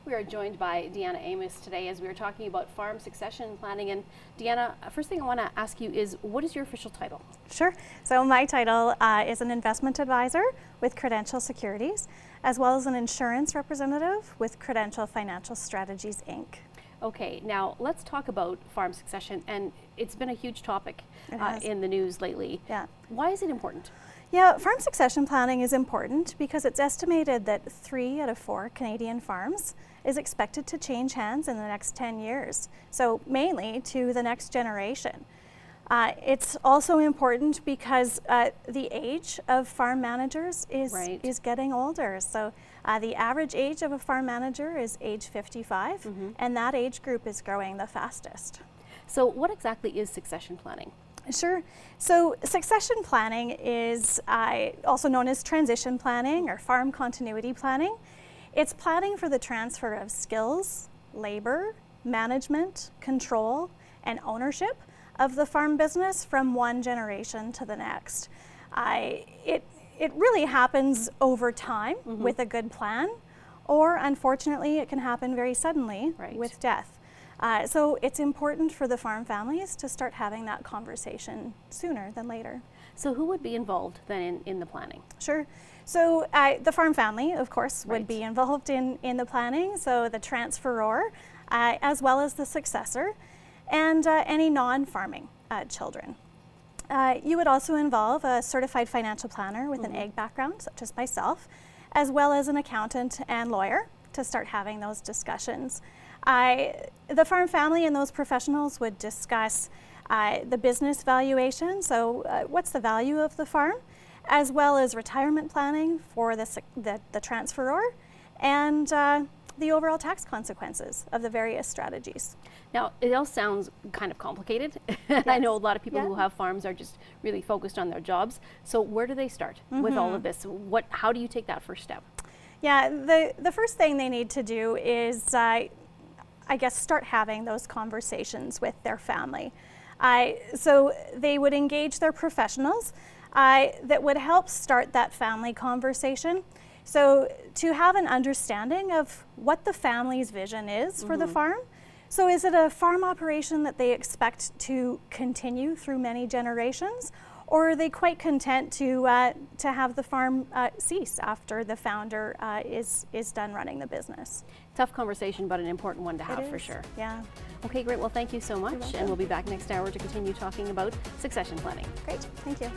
We are joined by Deanna Amos today as we are talking about farm succession planning. And Deanna, first thing I want to ask you is, what is your official title? Sure. So my title is an investment advisor with Credential Securities, as well as an insurance representative with Credential Financial Strategies, Inc. Okay, now let's talk about farm succession, and it's been a huge topic in the news lately. Yeah. Why is it important? Yeah, farm succession planning is important because it's estimated that 3 out of 4 Canadian farms is expected to change hands in the next 10 years, so mainly to the next generation. It's also important because the age of farm managers is getting older. So the average age of a farm manager is age 55, and that age group is growing the fastest. So what exactly is succession planning? Sure. So succession planning is also known as transition planning or farm continuity planning. It's planning for the transfer of skills, labor, management, control, and ownership of the farm business from one generation to the next. It really happens over time with a good plan, or unfortunately it can happen very suddenly with death. So it's important for the farm families to start having that conversation sooner than later. So who would be involved then in the planning? Sure. So the farm family, of course, would be involved in the planning, so the transferor, as well as the successor, and any non-farming children. You would also involve a certified financial planner with an ag background, such as myself, as well as an accountant and lawyer to start having those discussions. The farm family and those professionals would discuss the business valuation, so what's the value of the farm, as well as retirement planning for the transferor, and the overall tax consequences of the various strategies. Now, it all sounds kind of complicated. I know a lot of people who have farms are just really focused on their jobs. So where do they start with all of this? How do you take that first step? Yeah, the first thing they need to do is, I guess, start having those conversations with their family. So they would engage their professionals that would help start that family conversation. So to have an understanding of what the family's vision is for the farm. So is it a farm operation that they expect to continue through many generations, or are they quite content to have the farm cease after the founder is done running the business? Tough conversation, but an important one to have for sure. Yeah. Okay, great. Well, thank you so much, and we'll be back next hour to continue talking about succession planning. Great. Thank you.